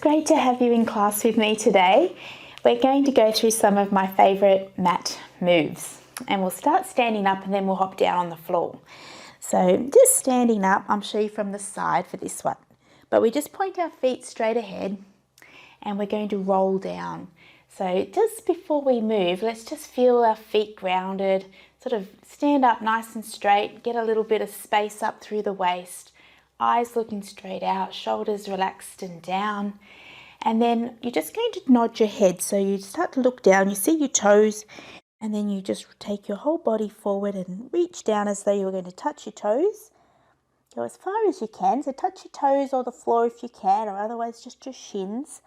great to have you in class with me today. We're going to go through some of my favourite mat moves, and we'll start standing up and then we'll hop down on the floor. So just standing up, I'm show you from the side for this one, but we just point our feet straight ahead and we're going to roll down. So just before we move, let's just feel our feet grounded, sort of stand up nice and straight, get a little bit of space up through the waist, eyes looking straight out, shoulders relaxed and down. And then you're just going to nod your head. So you start to look down, you see your toes, and then you just take your whole body forward and reach down as though you're going to touch your toes. Go as far as you can, so touch your toes or the floor if you can, or otherwise just your shins.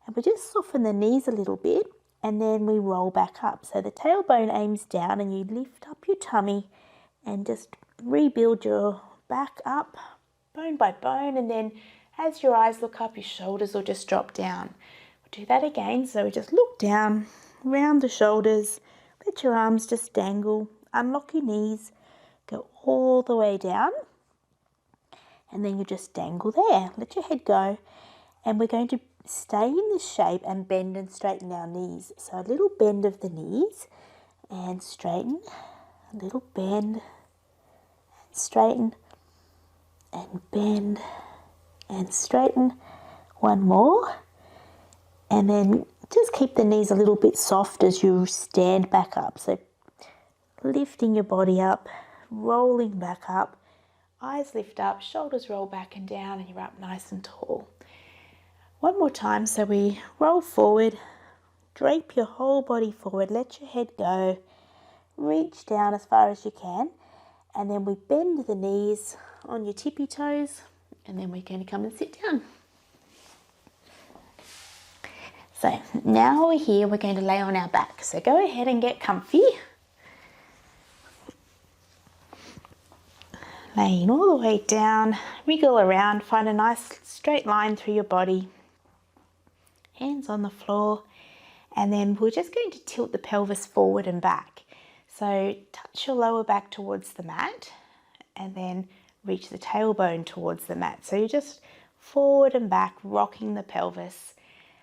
And we just soften the knees a little bit, and then we roll back up. So the tailbone aims down and you lift up your tummy and just rebuild your back up bone by bone, and then as your eyes look up, your shoulders will just drop down. We'll do that again. So we just look down, round the shoulders, let your arms just dangle, unlock your knees, go all the way down, and then you just dangle there. Let your head go, and we're going to stay in this shape and bend and straighten our knees. So a little bend of the knees and straighten, a little bend and straighten and bend and straighten. One more, and then just keep the knees a little bit soft as you stand back up. So lifting your body up, rolling back up, eyes lift up, shoulders roll back and down, and you're up nice and tall. One more time. So we roll forward, drape your whole body forward, let your head go, reach down as far as you can, and then we bend the knees on your tippy toes, and then we're going to come and sit down. So now we're here, we're going to lay on our back. So go ahead and get comfy. Laying all the way down, wriggle around, find a nice straight line through your body. Hands on the floor, and then we're just going to tilt the pelvis forward and back. So touch your lower back towards the mat and then reach the tailbone towards the mat. So you're just forward and back, rocking the pelvis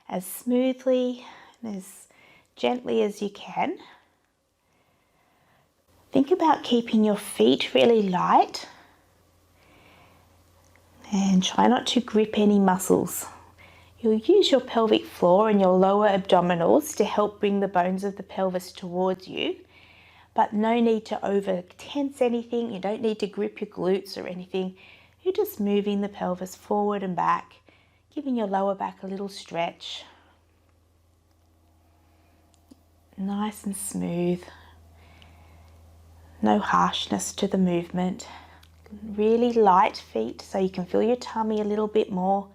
as smoothly and as gently as you can. Think about keeping your feet really light and try not to grip any muscles. You'll use your pelvic floor and your lower abdominals to help bring the bones of the pelvis towards you, but no need to over tense anything. You don't need to grip your glutes or anything. You're just moving the pelvis forward and back, giving your lower back a little stretch. Nice and smooth. No harshness to the movement. Really light feet so you can feel your tummy a little bit more.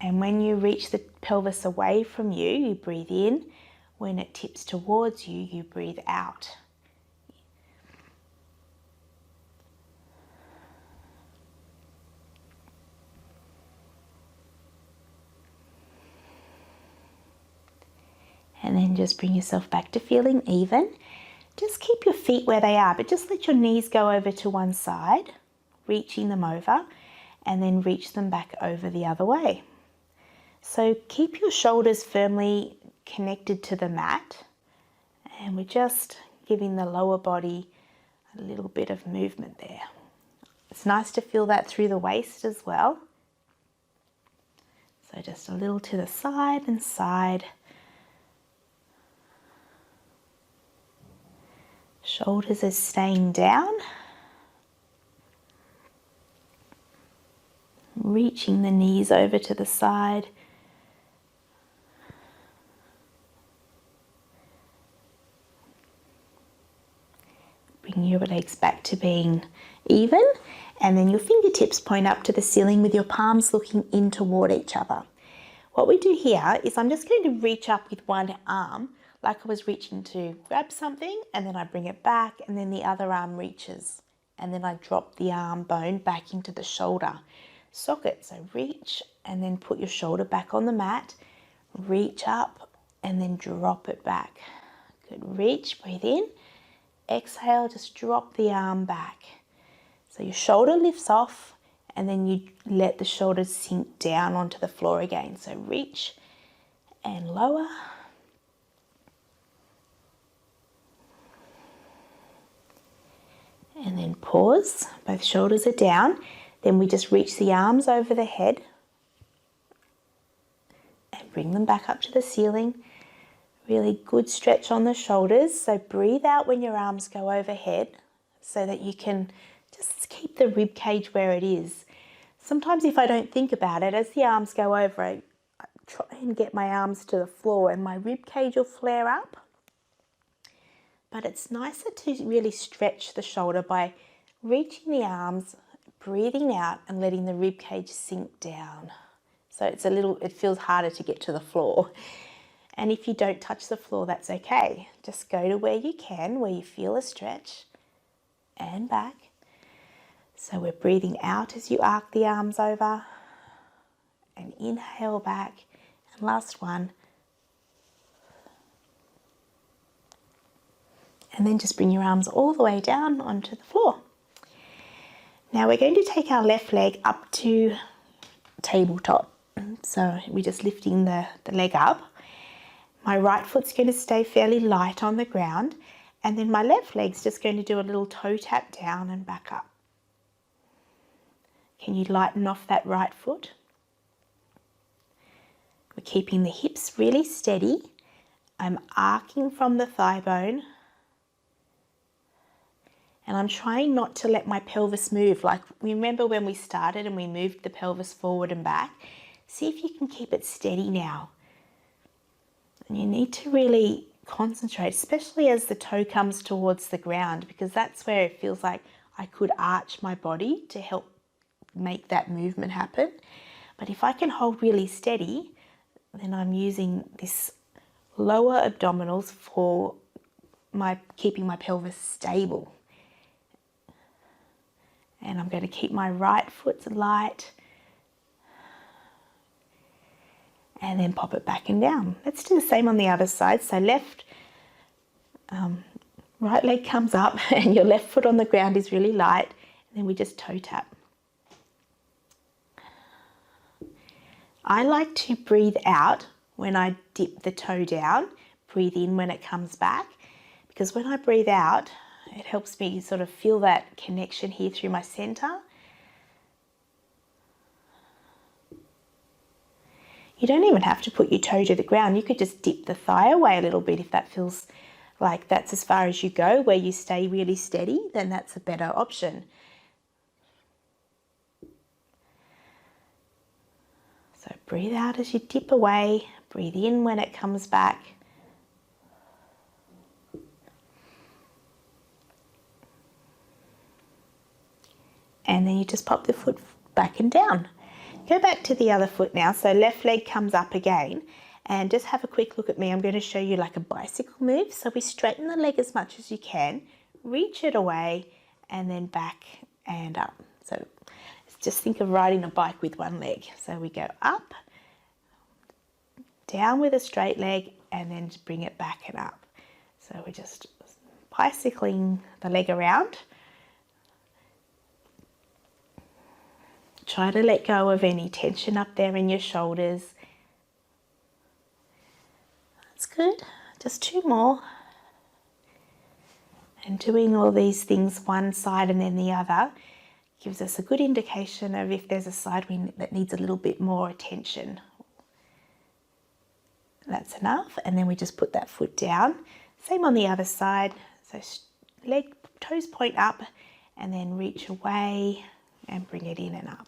And when you reach the pelvis away from you, you breathe in. When it tips towards you, you breathe out. And then just bring yourself back to feeling even. Just keep your feet where they are, but just let your knees go over to one side, reaching them over, and then reach them back over the other way. So keep your shoulders firmly connected to the mat, and we're just giving the lower body a little bit of movement there. It's nice to feel that through the waist as well. So just a little to the side and side. Shoulders are staying down. Reaching the knees over to the side. Bring your legs back to being even, and then your fingertips point up to the ceiling with your palms looking in toward each other. What we do here is I'm just going to reach up with one arm like I was reaching to grab something, and then I bring it back, and then the other arm reaches, and then I drop the arm bone back into the shoulder socket. So reach and then put your shoulder back on the mat, reach up and then drop it back. Good. Reach, breathe in. Exhale, just drop the arm back. So your shoulder lifts off and then you let the shoulders sink down onto the floor again. So reach and lower. And then pause, both shoulders are down. Then we just reach the arms over the head and bring them back up to the ceiling. Really good stretch on the shoulders. So breathe out when your arms go overhead so that you can just keep the rib cage where it is. Sometimes if I don't think about it, as the arms go over, I try and get my arms to the floor and my rib cage will flare up. But it's nicer to really stretch the shoulder by reaching the arms, breathing out and letting the rib cage sink down. So it feels harder to get to the floor. And if you don't touch the floor, that's okay. Just go to where you can, where you feel a stretch, and back. So we're breathing out as you arc the arms over, and inhale back. And last one. And then just bring your arms all the way down onto the floor. Now we're going to take our left leg up to tabletop. So we're just lifting the leg up. My right foot's going to stay fairly light on the ground, and then my left leg's just going to do a little toe tap down and back up. Can you lighten off that right foot? We're keeping the hips really steady. I'm arcing from the thigh bone. And I'm trying not to let my pelvis move. Like, remember when we started and we moved the pelvis forward and back? See if you can keep it steady now. And you need to really concentrate, especially as the toe comes towards the ground, because that's where it feels like I could arch my body to help make that movement happen. But if I can hold really steady, then I'm using this lower abdominals for keeping my pelvis stable. And I'm going to keep my right foot light and then pop it back and down. Let's do the same on the other side. So right leg comes up and your left foot on the ground is really light. And then we just toe tap. I like to breathe out when I dip the toe down, breathe in when it comes back, because when I breathe out, it helps me sort of feel that connection here through my center. You don't even have to put your toe to the ground. You could just dip the thigh away a little bit if that feels like that's as far as you go, where you stay really steady, then that's a better option. So breathe out as you dip away, breathe in when it comes back. And then you just pop the foot back and down. Go back to the other foot now. So left leg comes up again, and just have a quick look at me. I'm going to show you like a bicycle move. So we straighten the leg as much as you can, reach it away, and then back and up. So just think of riding a bike with one leg. So we go up, down with a straight leg, and then just bring it back and up. So we're just bicycling the leg around. Try to let go of any tension up there in your shoulders. That's good. Just two more. And doing all these things one side and then the other gives us a good indication of if there's a side that needs a little bit more attention. That's enough. And then we just put that foot down. Same on the other side. So leg, toes point up, and then reach away and bring it in and up.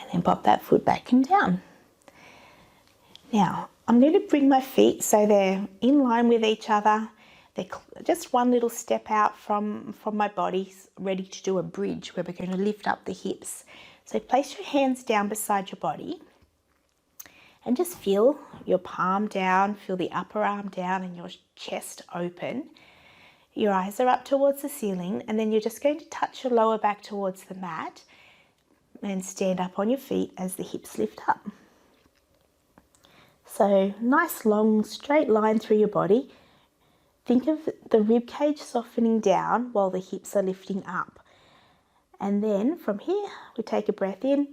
And then pop that foot back and down. Now, I'm going to bring my feet so they're in line with each other. They're just one little step out from my body, ready to do a bridge where we're going to lift up the hips. So place your hands down beside your body And just feel your palm down, feel the upper arm down and your chest open. Your eyes are up towards the ceiling, and then you're just going to touch your lower back towards the mat and stand up on your feet as the hips lift up. So nice long straight line through your body. Think of the rib cage softening down while the hips are lifting up. And then from here, we take a breath in.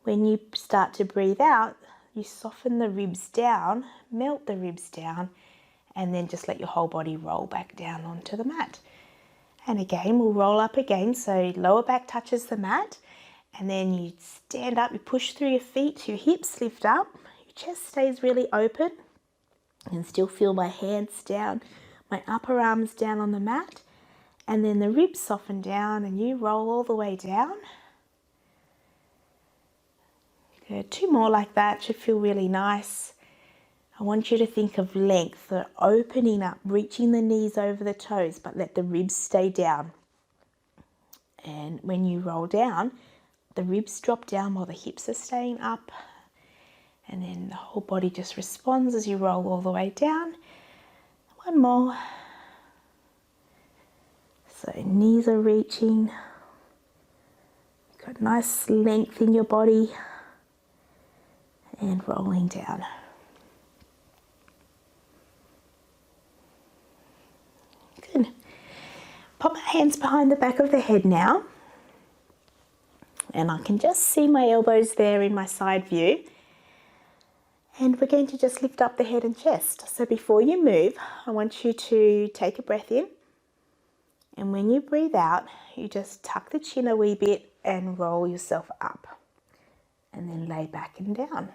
When you start to breathe out, you soften the ribs down, melt the ribs down, and then just let your whole body roll back down onto the mat. And again, we'll roll up again, so lower back touches the mat, and then you stand up, you push through your feet, your hips lift up, your chest stays really open. You can still feel my hands down, my upper arms down on the mat, and then the ribs soften down and you roll all the way down. Good. 2 more like that, should feel really nice. I want you to think of length, so opening up, reaching the knees over the toes, but let the ribs stay down. And when you roll down, the ribs drop down while the hips are staying up. And then the whole body just responds as you roll all the way down. 1 more. So knees are reaching. You've got nice length in your body. And rolling down. Good. Pop my hands behind the back of the head now. And I can just see my elbows there in my side view. And we're going to just lift up the head and chest. So before you move, I want you to take a breath in. And when you breathe out, you just tuck the chin a wee bit and roll yourself up. And then lay back and down.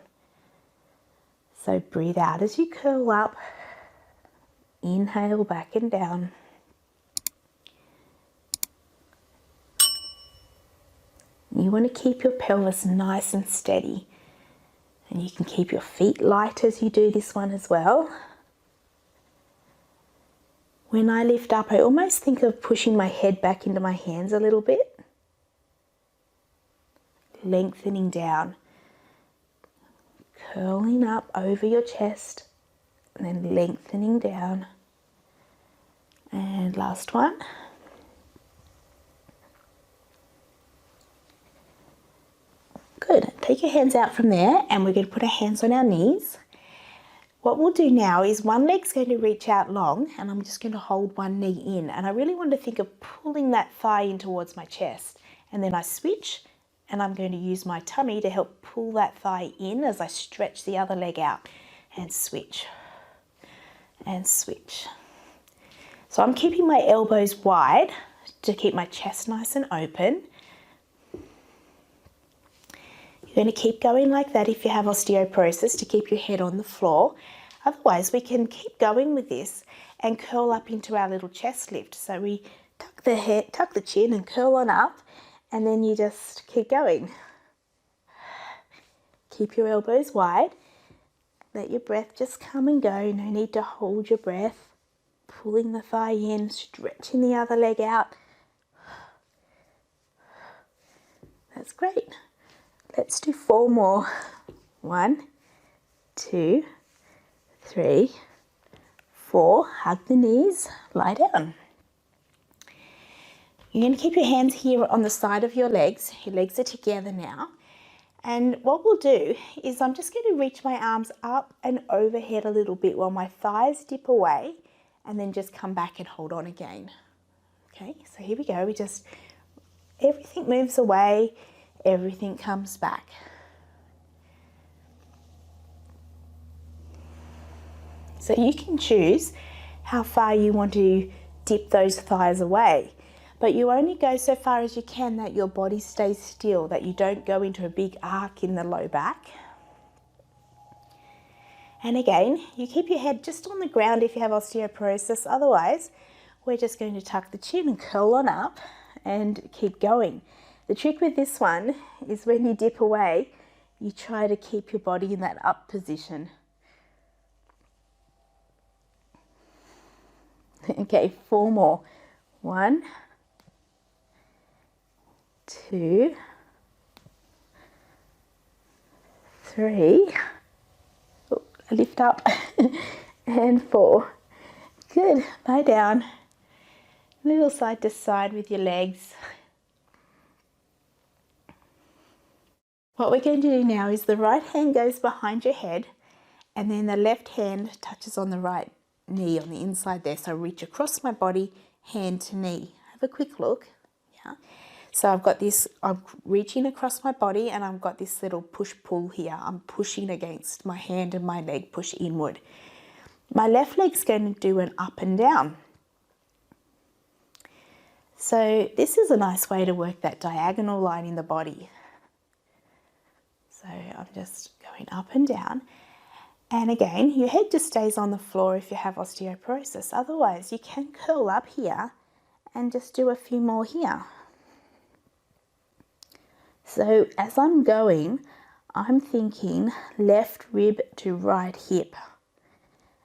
So breathe out as you curl up. Inhale back and down. You want to keep your pelvis nice and steady. And you can keep your feet light as you do this one as well. When I lift up, I almost think of pushing my head back into my hands a little bit. Lengthening down. Curling up over your chest. And then lengthening down. And last one. Good. Take your hands out from there and we're going to put our hands on our knees. What we'll do now is one leg's going to reach out long and I'm just going to hold one knee in. And I really want to think of pulling that thigh in towards my chest. And then I switch and I'm going to use my tummy to help pull that thigh in as I stretch the other leg out. And switch. And switch. So I'm keeping my elbows wide to keep my chest nice and open. You're going to keep going like that if you have osteoporosis to keep your head on the floor. Otherwise, we can keep going with this and curl up into our little chest lift. So we tuck the head, tuck the chin and curl on up, and then you just keep going. Keep your elbows wide. Let your breath just come and go. No need to hold your breath. Pulling the thigh in, stretching the other leg out. That's great. Let's do 4 more. 1, 2, 3, 4. Hug the knees, lie down. You're going to keep your hands here on the side of your legs. Your legs are together now. And what we'll do is I'm just going to reach my arms up and overhead a little bit while my thighs dip away and then just come back and hold on again. Okay, so here we go. Everything moves away, everything comes back. So you can choose how far you want to dip those thighs away. But you only go so far as you can that your body stays still, that you don't go into a big arc in the low back. And again, you keep your head just on the ground if you have osteoporosis. Otherwise, we're just going to tuck the chin and curl on up and keep going. The trick with this one is when you dip away, you try to keep your body in that up position. Okay, 4 more. 1, 2, 3, lift up, and 4. Good, lie down, little side to side with your legs. What we're going to do now is the right hand goes behind your head and then the left hand touches on the right knee on the inside there. So reach across my body, hand to knee. Have a quick look. Yeah. So I've got this, I'm reaching across my body and I've got this little push-pull here. I'm pushing against my hand and my leg, push inward. My left leg's going to do an up and down. So this is a nice way to work that diagonal line in the body. So I'm just going up and down. And again, your head just stays on the floor if you have osteoporosis. Otherwise, you can curl up here and just do a few more here. So as I'm going, I'm thinking left rib to right hip.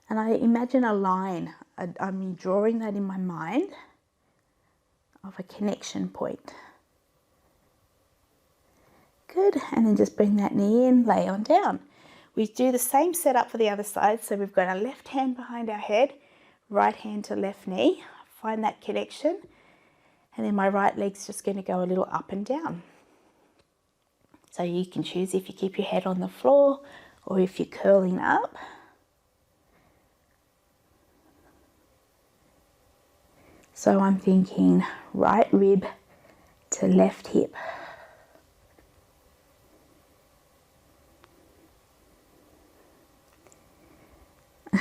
And I imagine a line. I'm drawing that in my mind of a connection point. Good, and then just bring that knee in, lay on down. We do the same setup for the other side. So we've got our left hand behind our head, right hand to left knee. Find that connection. And then my right leg's just going to go a little up and down. So you can choose if you keep your head on the floor or if you're curling up. So I'm thinking right rib to left hip.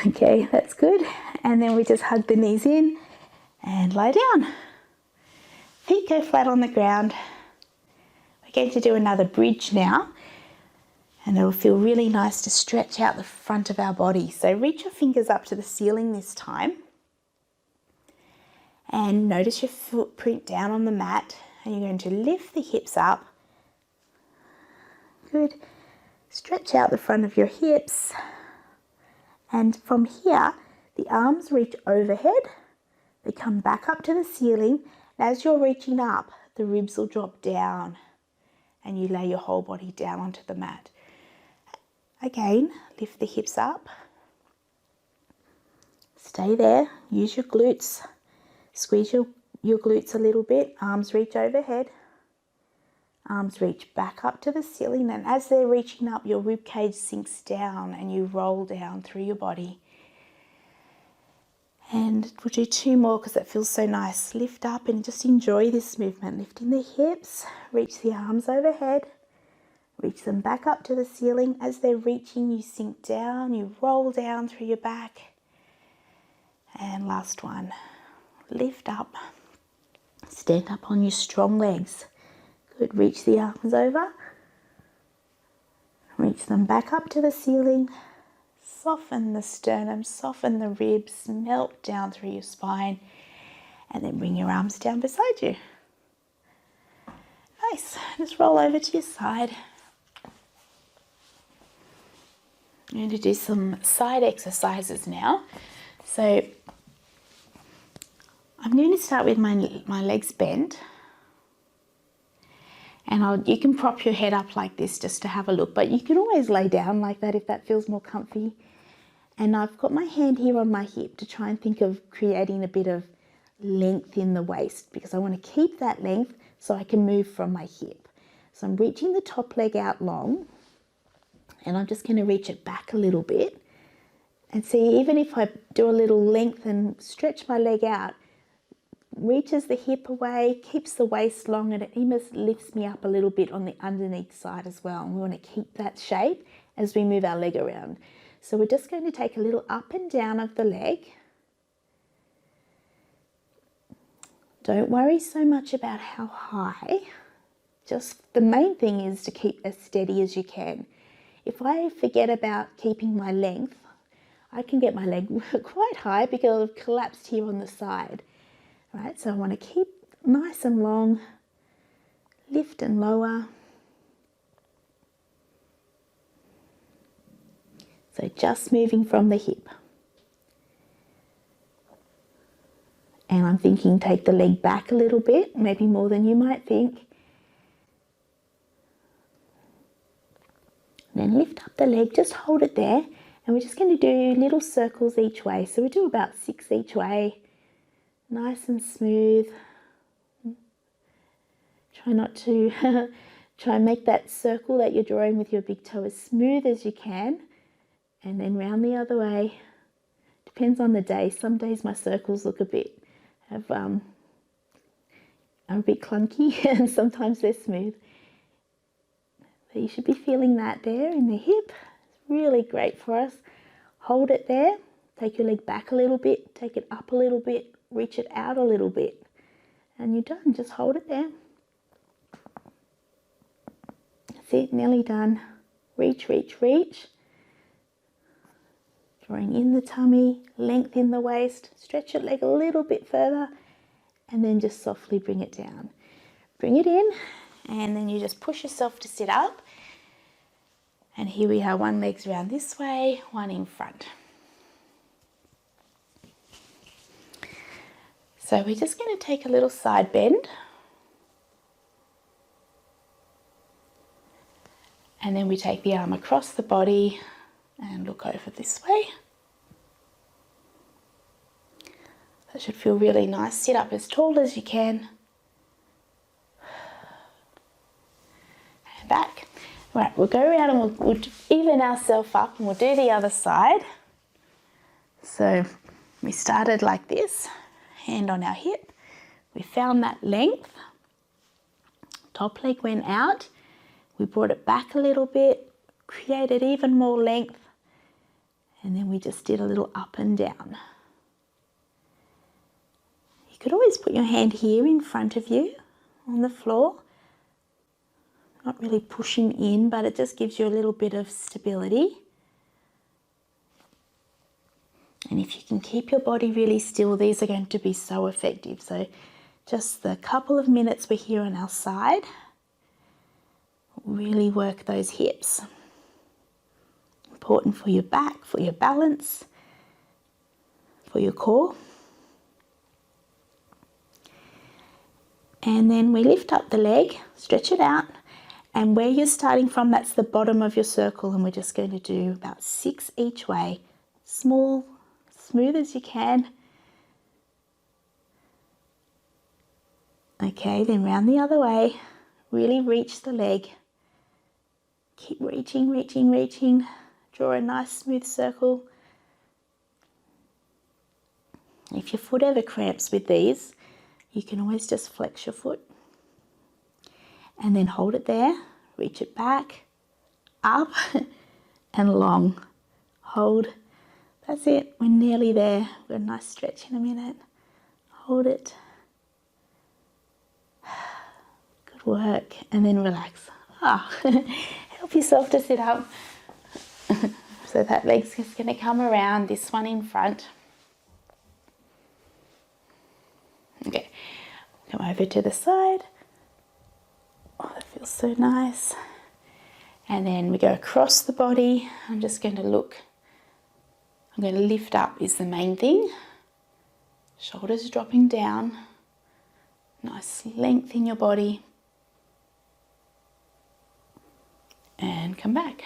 Okay, that's good. And then we just hug the knees in and lie down. Feet go flat on the ground. We're going to do another bridge now. And it'll feel really nice to stretch out the front of our body. So reach your fingers up to the ceiling this time. And notice your footprint down on the mat. And you're going to lift the hips up. Good. Stretch out the front of your hips. And from here, the arms reach overhead. They come back up to the ceiling. And as you're reaching up, the ribs will drop down. And you lay your whole body down onto the mat. Again, lift the hips up. Stay there. Use your glutes. Squeeze your glutes a little bit. Arms reach overhead. Arms reach back up to the ceiling, and as they're reaching up, your rib cage sinks down and you roll down through your body. And we'll do 2 more because it feels so nice. Lift up and just enjoy this movement. Lifting the hips, reach the arms overhead, reach them back up to the ceiling. As they're reaching, you sink down, you roll down through your back. And last one, lift up, stand up on your strong legs. Good, reach the arms over, reach them back up to the ceiling, soften the sternum, soften the ribs, melt down through your spine, and then bring your arms down beside you. Nice, just roll over to your side. I'm going to do some side exercises now. So I'm going to start with my legs bent. And you can prop your head up like this just to have a look, but you can always lay down like that if that feels more comfy. And I've got my hand here on my hip to try and think of creating a bit of length in the waist because I want to keep that length so I can move from my hip. So I'm reaching the top leg out long and I'm just going to reach it back a little bit. And see, even if I do a little length and stretch my leg out, reaches the hip away, keeps the waist long, and it almost lifts me up a little bit on the underneath side as well. And we want to keep that shape as we move our leg around. So we're just going to take a little up and down of the leg. Don't worry so much about how high. Just the main thing is to keep as steady as you can. If I forget about keeping my length, I can get my leg quite high because I've collapsed here on the side. Right, so I want to keep nice and long, lift and lower. So just moving from the hip. And I'm thinking take the leg back a little bit, maybe more than you might think. Then lift up the leg, just hold it there And we're just going to do little circles each way. So we do about 6 each way, nice and smooth. Try not to, try and make that circle that you're drawing with your big toe as smooth as you can. And then round the other way. Depends on the day. Some days my circles look a bit, are a bit clunky, and sometimes they're smooth. But you should be feeling that there in the hip. It's really great for us. Hold it there. Take your leg back a little bit. Take it up a little bit. Reach it out a little bit. And you're done. Just hold it there. That's it. Nearly done. Reach, reach, reach. Drawing in the tummy. Lengthen the waist. Stretch your leg a little bit further. And then just softly bring it down. Bring it in. And then you just push yourself to sit up. And here we are, one leg's around this way, one in front. So we're just going to take a little side bend. And then we take the arm across the body and look over this way. That should feel really nice. Sit up as tall as you can. And back. Right, we'll go around and we'll even ourselves up and we'll do the other side. So we started like this, hand on our hip. We found that length. Top leg went out. We brought it back a little bit, created even more length, and then we just did a little up and down. You could always put your hand here in front of you on the floor. Not really pushing in, but it just gives you a little bit of stability. And if you can keep your body really still, these are going to be so effective. So just the couple of minutes we're here on our side, really work those hips. Important for your back, for your balance, for your core. And then we lift up the leg, stretch it out. And where you're starting from, that's the bottom of your circle, and we're just going to do about 6 each way. Small, smooth as you can. Okay, then round the other way. Really reach the leg. Keep reaching, reaching, reaching. Draw a nice smooth circle. If your foot ever cramps with these, you can always just flex your foot. And then hold it there, reach it back, up and long. Hold. That's it. We're nearly there. We've got a nice stretch in a minute. Hold it. Good work. And then relax. Help yourself to sit up. So that leg's just going to come around, this one in front. Okay. Come over to the side. Oh, that feels so nice. And then we go across the body. I'm just going to look. I'm going to lift up is the main thing. Shoulders dropping down. Nice length in your body. And come back.